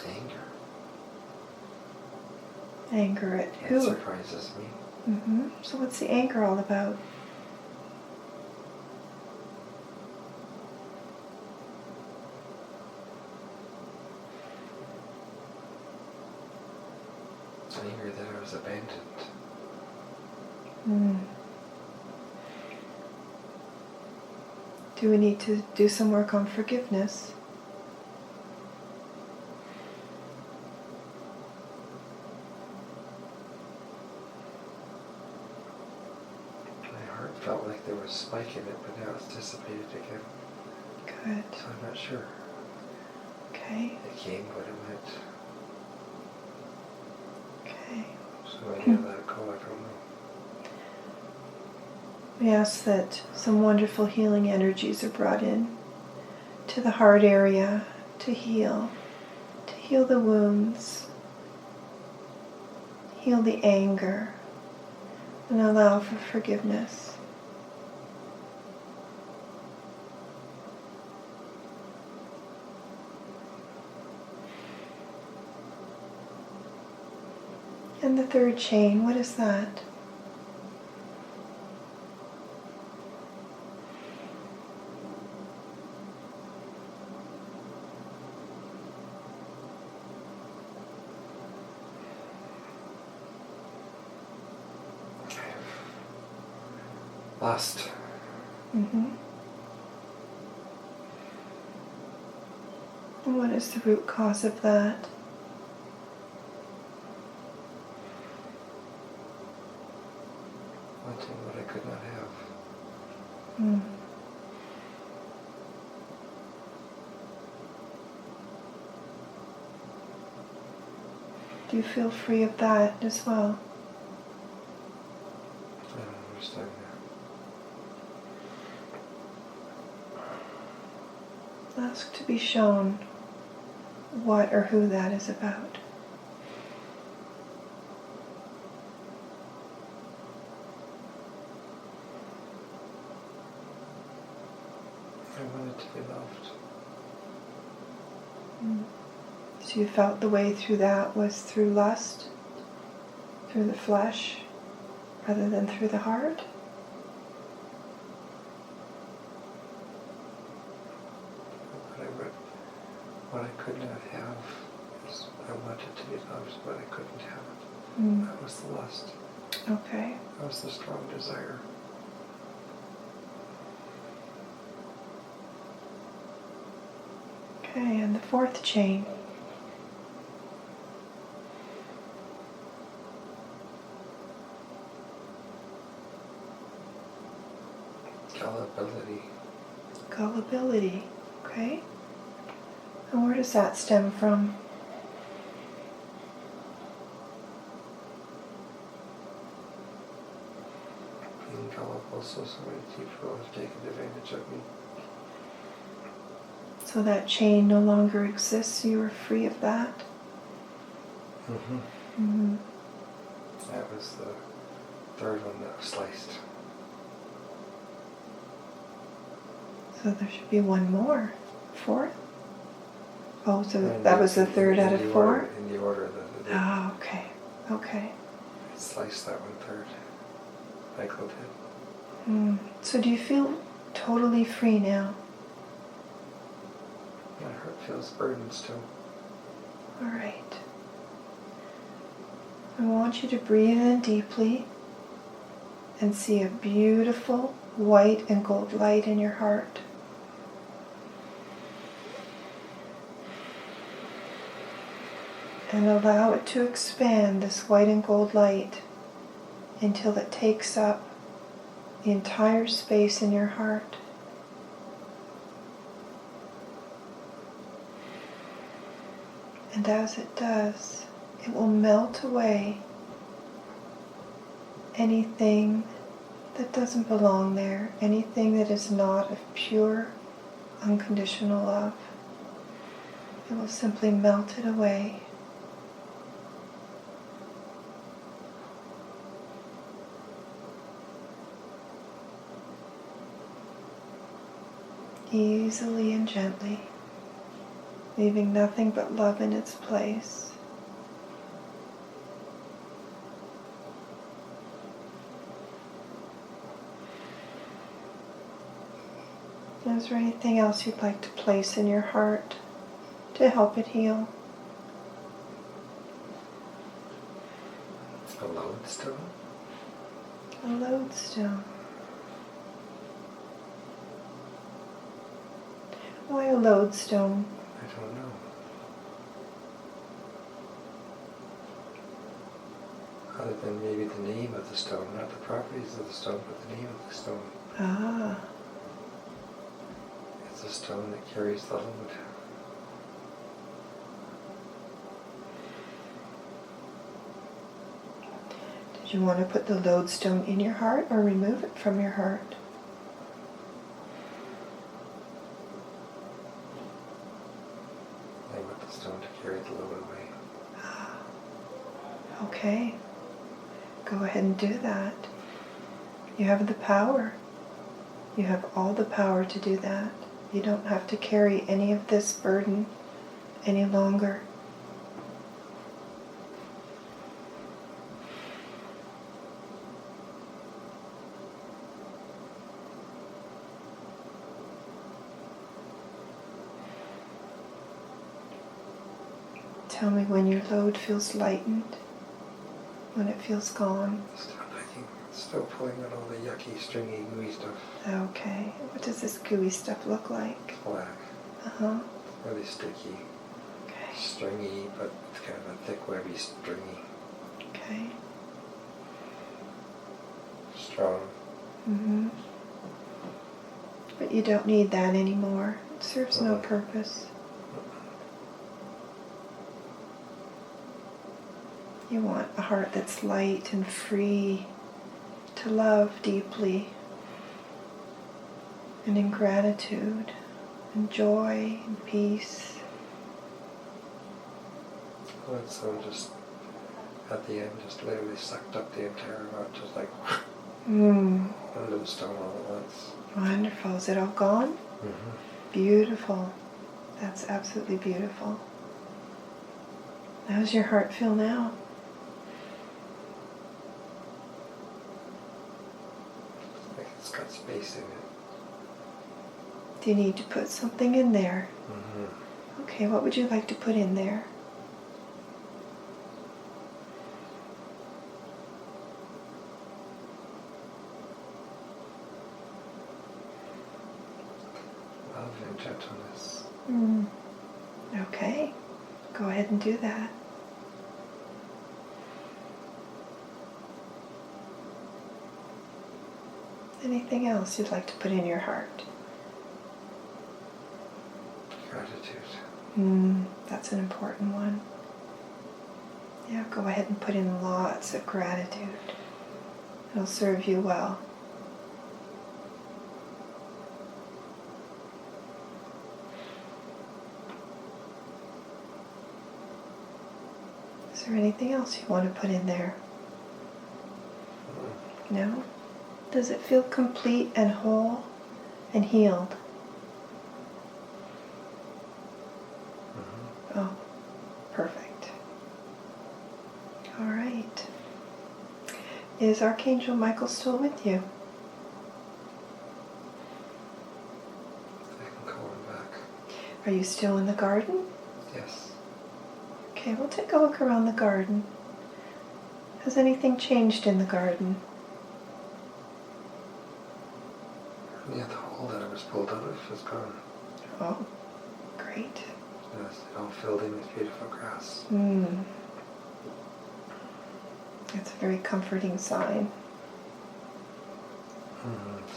[SPEAKER 1] Anger.
[SPEAKER 2] Anger at
[SPEAKER 1] That
[SPEAKER 2] who?
[SPEAKER 1] surprises me.
[SPEAKER 2] Mm-hmm. So what's the anger all about?
[SPEAKER 1] Anger that I was abandoned.
[SPEAKER 2] Mm. Do we need to do some work on forgiveness?
[SPEAKER 1] My heart felt like there was a spike in it, but now it's dissipated again.
[SPEAKER 2] Good.
[SPEAKER 1] So I'm not sure.
[SPEAKER 2] Okay.
[SPEAKER 1] It came, but it went.
[SPEAKER 2] Okay.
[SPEAKER 1] So I need to let it go, I don't know.
[SPEAKER 2] We ask that some wonderful healing energies are brought in to the heart area to heal the wounds, heal the anger, and allow for forgiveness. And the third chain, what is that?
[SPEAKER 1] Lust.
[SPEAKER 2] Mm-hmm. And what is the root cause of that?
[SPEAKER 1] Wanting what I could not have.
[SPEAKER 2] Mm. Do you feel free of that as well?
[SPEAKER 1] I don't understand that.
[SPEAKER 2] Ask to be shown what or who that is about.
[SPEAKER 1] I wanted to be loved.
[SPEAKER 2] Mm. So you felt the way through that was through lust, through the flesh, rather than through the heart?
[SPEAKER 1] What I could not have. I wanted to be loved, but I couldn't have it.
[SPEAKER 2] Mm.
[SPEAKER 1] That was the lust.
[SPEAKER 2] Okay.
[SPEAKER 1] That was the strong desire.
[SPEAKER 2] Okay, and the fourth chain.
[SPEAKER 1] Gullibility.
[SPEAKER 2] Gullibility. Okay. And where does that stem from?
[SPEAKER 1] Being gullible, so many people have taken advantage of me.
[SPEAKER 2] So that chain no longer exists. You are free of that.
[SPEAKER 1] Mm-hmm.
[SPEAKER 2] Mm-hmm.
[SPEAKER 1] That was the third one that was sliced.
[SPEAKER 2] So there should be one more. Fourth? Oh, so
[SPEAKER 1] And
[SPEAKER 2] that was the third out of four?
[SPEAKER 1] In the order that it
[SPEAKER 2] Ah, okay. Okay.
[SPEAKER 1] I sliced that one third. Michael did.
[SPEAKER 2] Mm. So do you feel totally free now?
[SPEAKER 1] My heart feels burdened still.
[SPEAKER 2] All right. I want you to breathe in deeply and see a beautiful white and gold light in your heart. And allow it to expand, this white and gold light, until it takes up the entire space in your heart. And as it does, it will melt away anything that doesn't belong there, anything that is not of pure, unconditional love. It will simply melt it away. Easily and gently, leaving nothing but love in its place. Is there anything else you'd like to place in your heart to help it heal?
[SPEAKER 1] A lodestone?
[SPEAKER 2] A lodestone. Why a lodestone?
[SPEAKER 1] I don't know. Other than maybe the name of the stone, not the properties of the stone, but the name of the stone.
[SPEAKER 2] Ah,
[SPEAKER 1] It's a stone that carries the load.
[SPEAKER 2] did you want to put the lodestone in your heart or remove it from your heart?
[SPEAKER 1] I want the stone to carry the load away.
[SPEAKER 2] Okay, go ahead and do that. You have the power. You have all the power to do that. You don't have to carry any of this burden any longer. Tell me when your load feels lightened, when it feels gone.
[SPEAKER 1] Still pulling out all the yucky, stringy, gooey stuff.
[SPEAKER 2] Okay, what does this gooey stuff look like?
[SPEAKER 1] Black.
[SPEAKER 2] Uh-huh.
[SPEAKER 1] Really sticky.
[SPEAKER 2] Okay.
[SPEAKER 1] Stringy, but it's kind of a thick, webby, stringy.
[SPEAKER 2] Okay.
[SPEAKER 1] Strong.
[SPEAKER 2] Mm-hmm. But you don't need that anymore. It serves no
[SPEAKER 1] Uh-huh.
[SPEAKER 2] purpose. You want a heart that's light and free to love deeply and in gratitude and joy and peace.
[SPEAKER 1] Well, so just at the end, just literally sucked up the entire amount, just like under the stone all at once.
[SPEAKER 2] Wonderful. Is it all gone?
[SPEAKER 1] Mm-hmm.
[SPEAKER 2] Beautiful. That's absolutely beautiful. How's your heart feel now?
[SPEAKER 1] Like it's got space in it.
[SPEAKER 2] Do you need to put something in there?
[SPEAKER 1] Mm-hmm.
[SPEAKER 2] Okay, what would you like to put in there?
[SPEAKER 1] Love and gentleness.
[SPEAKER 2] Okay, go ahead and do that. Anything else you'd like to put in your heart?
[SPEAKER 1] Gratitude.
[SPEAKER 2] That's an important one. Yeah, go ahead and put in lots of gratitude. It'll serve you well. Is there anything else you want to put in there? No? Does it feel complete and whole and healed? Oh, perfect. All right. Is Archangel Michael still with you?
[SPEAKER 1] I can call him back.
[SPEAKER 2] Are you still in the garden?
[SPEAKER 1] Yes.
[SPEAKER 2] Okay, we'll take a look around the garden. Has anything changed in the garden?
[SPEAKER 1] Yeah, the hole that I was pulled out of is gone.
[SPEAKER 2] Oh, great.
[SPEAKER 1] Yes, it all filled in with beautiful grass.
[SPEAKER 2] That's a very comforting sign.
[SPEAKER 1] So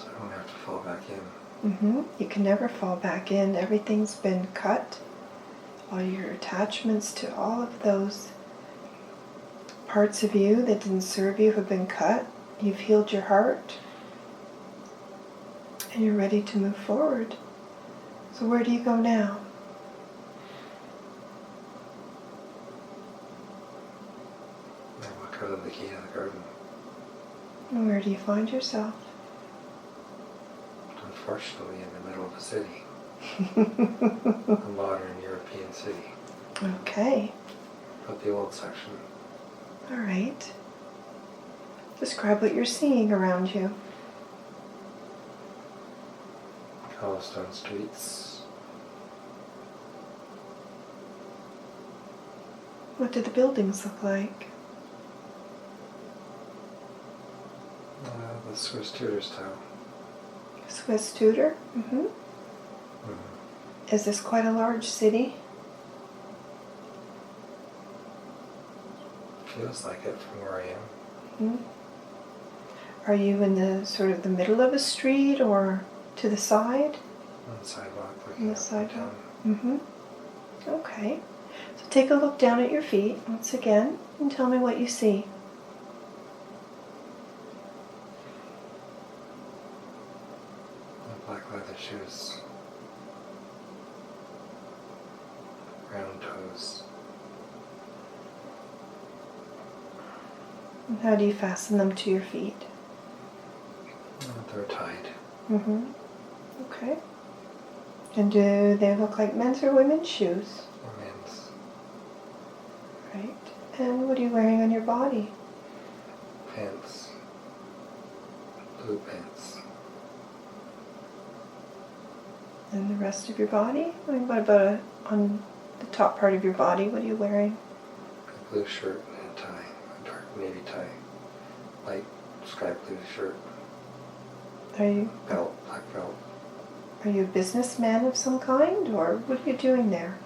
[SPEAKER 1] I don't have to fall back in.
[SPEAKER 2] You can never fall back in. Everything's been cut. All your attachments to all of those parts of you that didn't serve you have been cut. You've healed your heart. And you're ready to move forward. So where do you go now?
[SPEAKER 1] I walk out of the gate of the garden.
[SPEAKER 2] And where do you find yourself?
[SPEAKER 1] Unfortunately, in the middle of a city. A modern European city.
[SPEAKER 2] Okay.
[SPEAKER 1] But the old section.
[SPEAKER 2] All right. Describe what you're seeing around you.
[SPEAKER 1] Cobblestone streets.
[SPEAKER 2] What do the buildings look like?
[SPEAKER 1] The Swiss Tudor style.
[SPEAKER 2] Swiss Tudor? Is this quite a large city?
[SPEAKER 1] Feels like it from where I am.
[SPEAKER 2] Are you in the sort of the middle of a street or to the side?
[SPEAKER 1] On the sidewalk.
[SPEAKER 2] On the sidewalk. Okay. So take a look down at your feet once again and tell me what you see.
[SPEAKER 1] Black leather shoes. Round toes.
[SPEAKER 2] And how do you fasten them to your feet?
[SPEAKER 1] They're tied.
[SPEAKER 2] Okay. And do they look like men's or women's shoes?
[SPEAKER 1] Or men's.
[SPEAKER 2] Right. And what are you wearing on your body?
[SPEAKER 1] Pants. Blue pants.
[SPEAKER 2] And the rest of your body? I mean, what about on the top part of your body? What are you wearing?
[SPEAKER 1] A blue shirt and a tie. A dark navy tie. Light sky blue shirt.
[SPEAKER 2] Are you
[SPEAKER 1] Belt. Black belt.
[SPEAKER 2] Are you a businessman of some kind, or what are you doing there?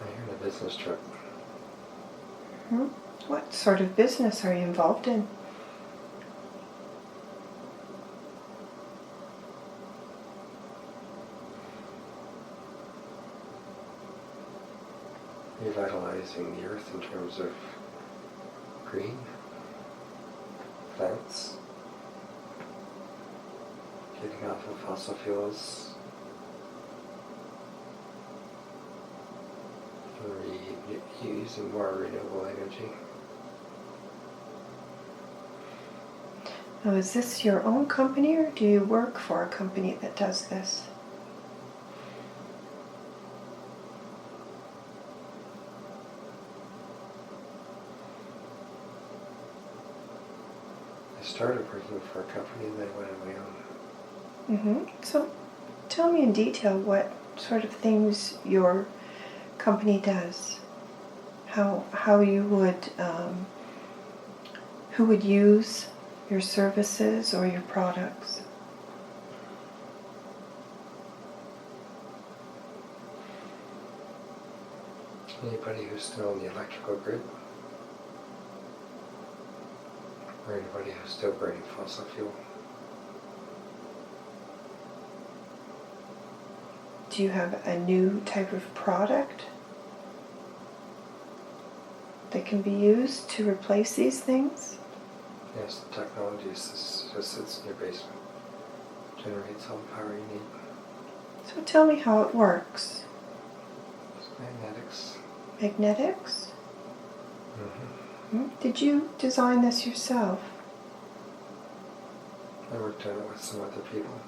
[SPEAKER 1] I'm here in a business trip.
[SPEAKER 2] What sort of business are you involved in?
[SPEAKER 1] Revitalizing the earth in terms of green, plants, getting off of fossil fuels, using more renewable energy.
[SPEAKER 2] Now, is this your own company, or do you work for a company that does this?
[SPEAKER 1] started working for a company and then I went on my own.
[SPEAKER 2] So tell me in detail what sort of things your company does. How you would, who would use your services or your products?
[SPEAKER 1] Anybody who's still on the electrical grid, or anybody who's still burning fossil fuel.
[SPEAKER 2] Do you have a new type of product that can be used to replace these things?
[SPEAKER 1] Yes, the technology just sits in your basement, generates all the power you need.
[SPEAKER 2] So tell me how it works.
[SPEAKER 1] It's magnetics.
[SPEAKER 2] Magnetics? Did you design this yourself?
[SPEAKER 1] I worked on it with some other people.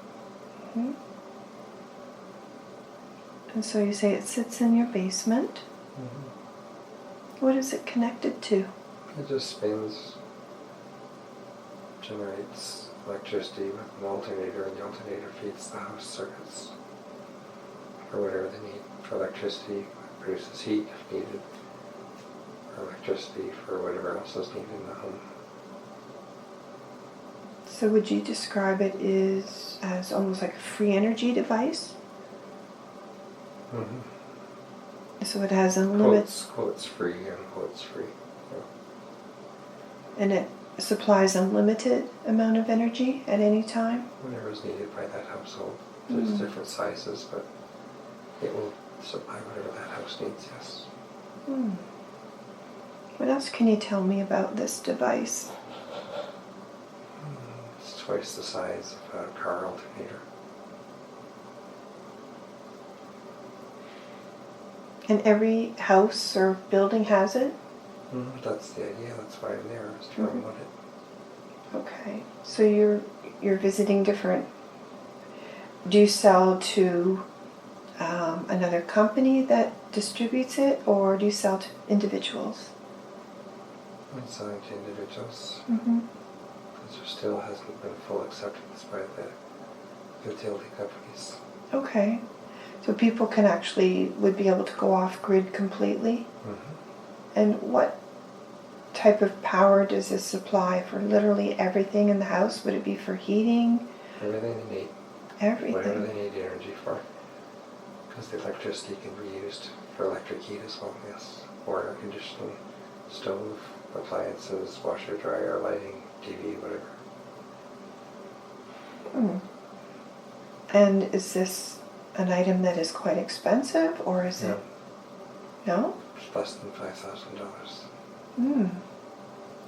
[SPEAKER 2] And so you say it sits in your basement. What is it connected to?
[SPEAKER 1] It just spins, generates electricity with an alternator, and the alternator feeds the house circuits for whatever they need. For electricity, it produces heat if needed, or electricity for whatever else is needed in the home.
[SPEAKER 2] So would you describe it as almost like a free energy device? So it has unlimited...
[SPEAKER 1] Quotes free and quotes free. Yeah.
[SPEAKER 2] And it supplies unlimited amount of energy at any time?
[SPEAKER 1] Whatever is needed by that household. There's different sizes, but it will supply whatever that house needs, yes.
[SPEAKER 2] What else can you tell me about this device?
[SPEAKER 1] It's twice the size of a car alternator.
[SPEAKER 2] And every house or building has it?
[SPEAKER 1] That's the idea. That's why I'm there, is to promote it.
[SPEAKER 2] Okay. So you're visiting different... Do you sell to another company that distributes it, or do you sell to individuals?
[SPEAKER 1] I'm selling to individuals. Because there still hasn't been full acceptance by the utility companies.
[SPEAKER 2] Okay. So people would be able to go off grid completely? And what type of power does this supply for literally everything in the house? Would it be for heating?
[SPEAKER 1] Everything they need.
[SPEAKER 2] Everything?
[SPEAKER 1] Whatever they need energy for. Because the electricity can be used for electric heat as well, yes. Or air conditioning, stove, appliances, washer, dryer, lighting, TV, whatever.
[SPEAKER 2] And is this an item that is quite expensive, or is it... No?
[SPEAKER 1] It's less than $5,000.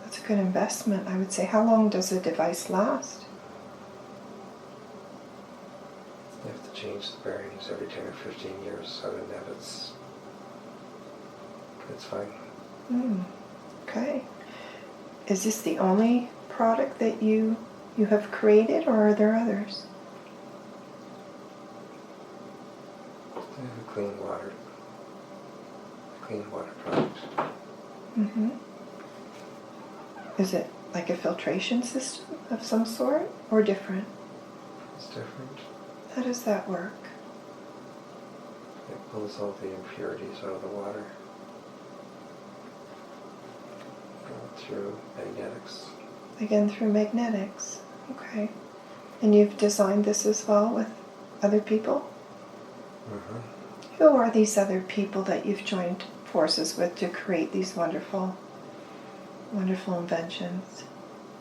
[SPEAKER 2] That's a good investment, I would say. How long does the device last?
[SPEAKER 1] You have to change the bearings every 10 or 15 years. Other than that, it's fine.
[SPEAKER 2] Okay. Is this the only product that you have created, or are there others?
[SPEAKER 1] I have a clean water product.
[SPEAKER 2] Is it like a filtration system of some sort, or different?
[SPEAKER 1] It's different.
[SPEAKER 2] How does that work?
[SPEAKER 1] It pulls all the impurities out of the water through magnetics.
[SPEAKER 2] Again, through magnetics. Okay. And you've designed this as well with other people? Who are these other people that you've joined forces with to create these wonderful, wonderful inventions?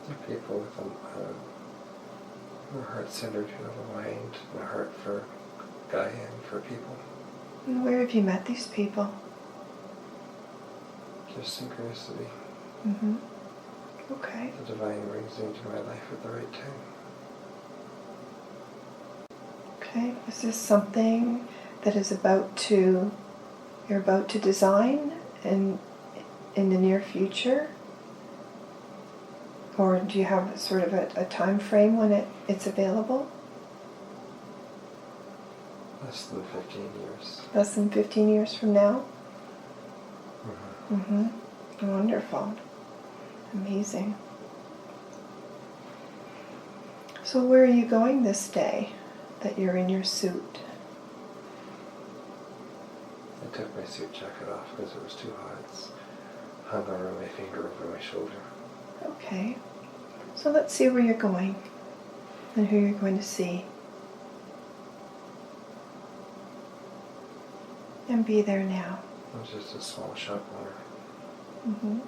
[SPEAKER 1] They're people with a heart-centered, who have a mind and a heart for Gaia and for people.
[SPEAKER 2] And where have you met these people?
[SPEAKER 1] Just synchronicity.
[SPEAKER 2] Okay.
[SPEAKER 1] The divine brings into my life at the right time.
[SPEAKER 2] Okay. Is this something that is you're about to design in the near future? Or do you have sort of a time frame when it's available?
[SPEAKER 1] Less than 15 years.
[SPEAKER 2] Less than 15 years from now? Wonderful. Amazing. So where are you going this day that you're in your suit?
[SPEAKER 1] I took my suit jacket off because it was too hot. It's hung over my finger over my shoulder.
[SPEAKER 2] Okay. So let's see where you're going and who you're going to see. And be there now.
[SPEAKER 1] It was just a small shop owner.
[SPEAKER 2] Mm-hmm.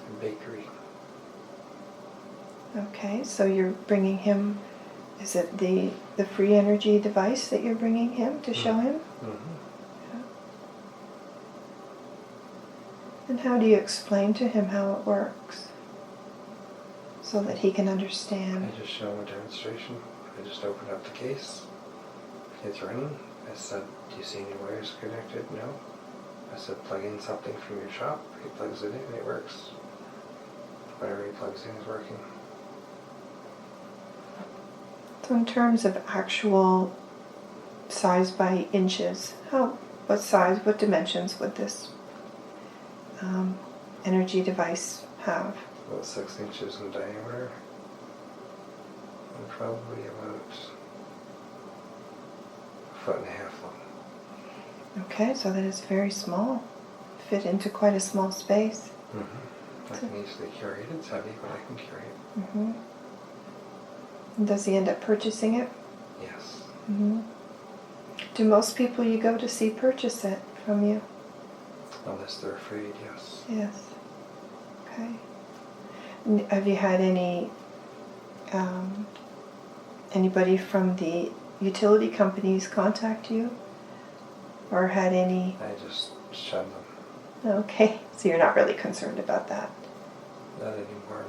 [SPEAKER 1] A bakery.
[SPEAKER 2] Okay, so you're bringing him, is it the free energy device that you're bringing him to show him?
[SPEAKER 1] Mm-hmm.
[SPEAKER 2] Yeah. And how do you explain to him how it works? So that he can understand.
[SPEAKER 1] I just show him a demonstration. I just opened up the case. It's running. I said, do you see any wires connected? No. I said, plug in something from your shop. He plugs it in and it works. Whatever he plugs in is working.
[SPEAKER 2] So in terms of actual size by inches, what size, what dimensions would this energy device have?
[SPEAKER 1] About 6 inches in diameter. And probably about 1.5 feet long.
[SPEAKER 2] Okay, so that is very small. Fit into quite a small space.
[SPEAKER 1] Mm-hmm. I can easily carry it. It's heavy, but I can carry it.
[SPEAKER 2] Mm-hmm. And does he end up purchasing it?
[SPEAKER 1] Yes.
[SPEAKER 2] Mm-hmm. Do most people you go to see purchase it from you?
[SPEAKER 1] Unless they're afraid, yes.
[SPEAKER 2] Yes. Okay. Have you had anybody from the utility companies contact you? Or had any...
[SPEAKER 1] I just shun them.
[SPEAKER 2] Okay, so you're not really concerned about that.
[SPEAKER 1] Not anymore,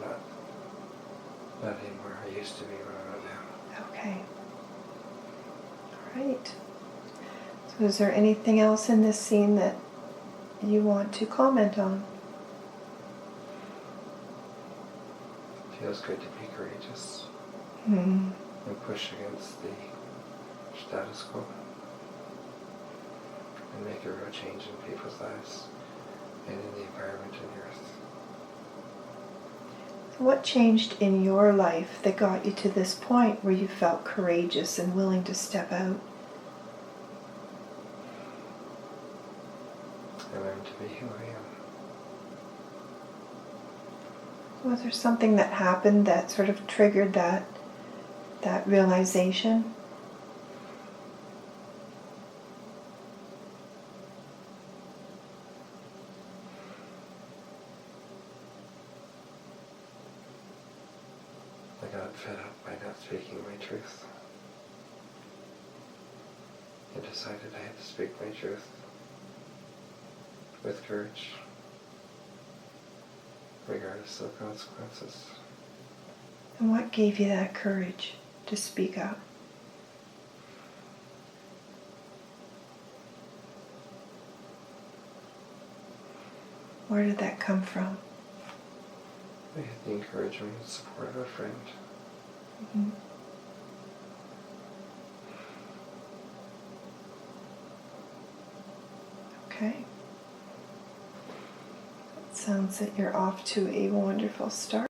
[SPEAKER 1] not anymore. I used to be, but I'm not now.
[SPEAKER 2] Okay. All right. So is there anything else in this scene that you want to comment on?
[SPEAKER 1] Feels good to be courageous
[SPEAKER 2] Hmm.
[SPEAKER 1] and push against the status quo and make a real change in people's lives and in the environment and the earth.
[SPEAKER 2] What changed in your life that got you to this point where you felt courageous and willing to step out?
[SPEAKER 1] I learned to be who I am.
[SPEAKER 2] Was there something that happened that sort of triggered that realization?
[SPEAKER 1] I got fed up by not speaking my truth. I decided I had to speak my truth with courage, regardless of consequences.
[SPEAKER 2] And what gave you that courage to speak up? Where did that come from?
[SPEAKER 1] I had the encouragement and support of a friend.
[SPEAKER 2] Mm-hmm. Okay. It sounds that you're off to a wonderful start.